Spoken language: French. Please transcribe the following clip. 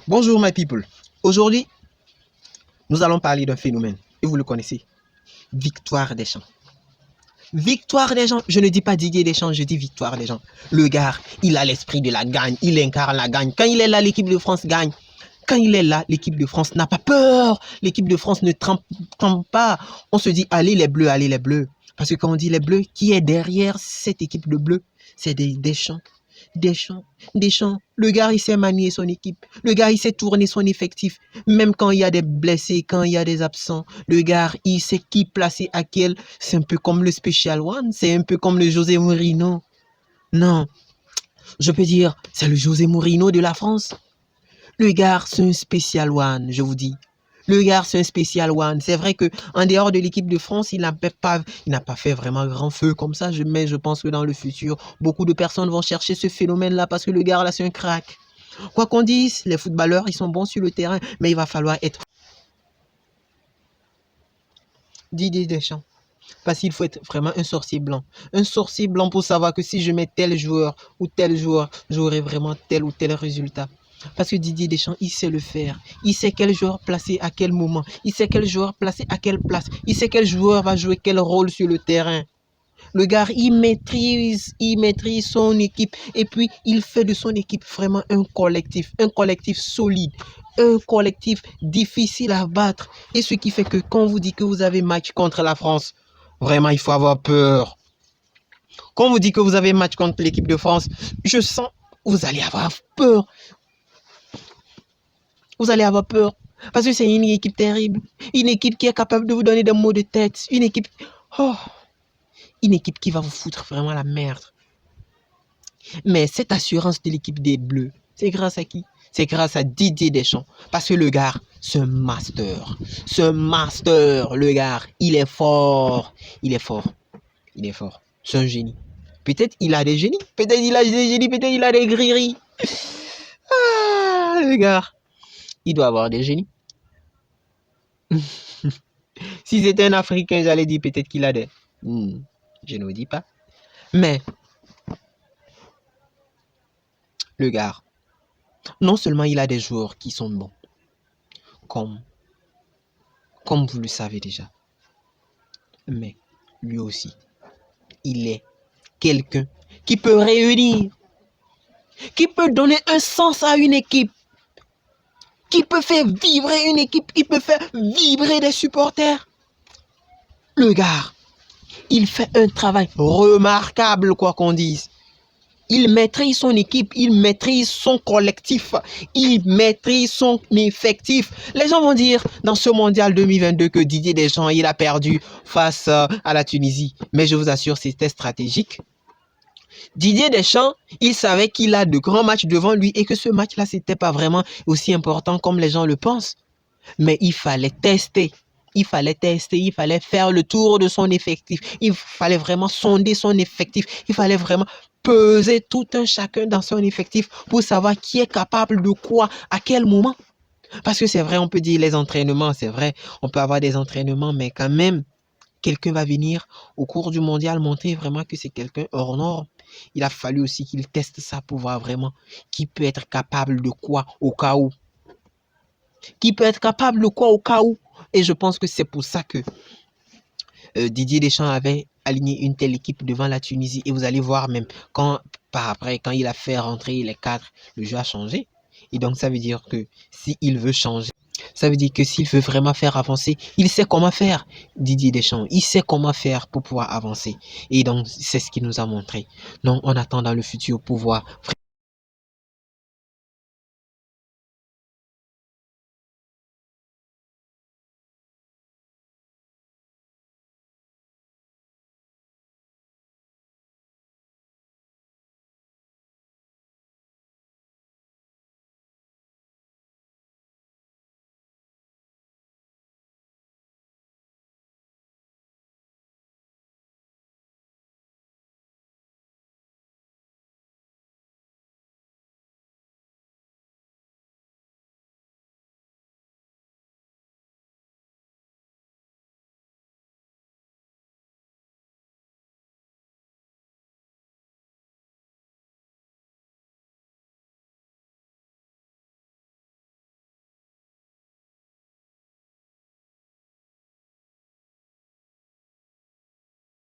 Bonjour my people. Aujourd'hui, nous allons parler d'un phénomène, et vous le connaissez, Victoire Deschamps. Victoire Deschamps, je ne dis pas Didier Deschamps, je dis Victoire Deschamps. Le gars, il a l'esprit de la gagne, il incarne la gagne. Quand il est là, l'équipe de France gagne. Quand il est là, l'équipe de France n'a pas peur. L'équipe de France ne trempe pas. On se dit, allez les bleus, allez les bleus. Parce que quand on dit les bleus, qui est derrière cette équipe de bleus? C'est Deschamps. Deschamps. Le gars, il sait manier son équipe. Le gars, il sait tourner son effectif. Même quand il y a des blessés, quand il y a des absents, le gars, il sait qui placer à quel. C'est un peu comme le Special One. C'est un peu comme le José Mourinho. Non, je peux dire, c'est le José Mourinho de la France. Le gars, c'est un Special One, je vous dis. Le gars, c'est un Special One. C'est vrai qu'en dehors de l'équipe de France, il n'a pas fait vraiment grand feu comme ça. Mais je pense que dans le futur, beaucoup de personnes vont chercher ce phénomène-là parce que le gars, là, c'est un crack. Quoi qu'on dise, les footballeurs, ils sont bons sur le terrain, mais il va falloir être Didier Deschamps. Parce qu'il faut être vraiment un sorcier blanc. Un sorcier blanc pour savoir que si je mets tel joueur ou tel joueur, j'aurai vraiment tel ou tel résultat. Parce que Didier Deschamps, il sait le faire. Il sait quel joueur placer à quel moment. Il sait quel joueur placer à quelle place. Il sait quel joueur va jouer quel rôle sur le terrain. Le gars, il maîtrise son équipe. Et puis, il fait de son équipe vraiment un collectif solide, un collectif difficile à battre. Et ce qui fait que quand on vous dit que vous avez match contre la France, vraiment, il faut avoir peur. Quand on vous dit que vous avez match contre l'équipe de France, je sens que vous allez avoir peur. Vous allez avoir peur. Parce que c'est une équipe terrible. Une équipe qui est capable de vous donner des maux de tête. Une équipe... Oh, une équipe qui va vous foutre vraiment la merde. Mais cette assurance de l'équipe des Bleus, c'est grâce à qui? C'est grâce à Didier Deschamps. Parce que le gars, c'est un master. C'est un master, le gars. Il est fort. Il est fort. Il est fort. C'est un génie. Peut-être il a des génies. Peut-être il a des génies. Peut-être il a des grilleries. Ah, le gars. Il doit avoir des génies. Si c'était un Africain, j'allais dire peut-être qu'il a des... je ne vous dis pas. Mais, le gars, non seulement il a des joueurs qui sont bons, comme vous le savez déjà, mais lui aussi, il est quelqu'un qui peut réunir, qui peut donner un sens à une équipe, qui peut faire vibrer une équipe, qui peut faire vibrer des supporters. Le gars, il fait un travail remarquable, quoi qu'on dise. Il maîtrise son équipe, il maîtrise son collectif, il maîtrise son effectif. Les gens vont dire dans ce mondial 2022 que Didier Deschamps, il a perdu face à la Tunisie. Mais je vous assure, c'était stratégique. Didier Deschamps, il savait qu'il a de grands matchs devant lui et que ce match-là, c'était pas vraiment aussi important comme les gens le pensent. Mais il fallait tester. Il fallait faire le tour de son effectif. Il fallait vraiment sonder son effectif. Il fallait vraiment peser tout un chacun dans son effectif pour savoir qui est capable de quoi, à quel moment. Parce que c'est vrai, on peut dire les entraînements, c'est vrai, on peut avoir des entraînements, mais quand même, quelqu'un va venir au cours du mondial montrer vraiment que c'est quelqu'un hors norme. Il a fallu aussi qu'il teste ça pour voir vraiment qui peut être capable de quoi au cas où. Qui peut être capable de quoi au cas où. Et je pense que c'est pour ça que Didier Deschamps avait aligné une telle équipe devant la Tunisie. Et vous allez voir même quand il a fait rentrer les 4, le jeu a changé. Et donc ça veut dire que s'il veut changer, ça veut dire que s'il veut vraiment faire avancer, il sait comment faire, Didier Deschamps. Il sait comment faire pour pouvoir avancer. Et donc c'est ce qu'il nous a montré. Donc on attend dans le futur pour voir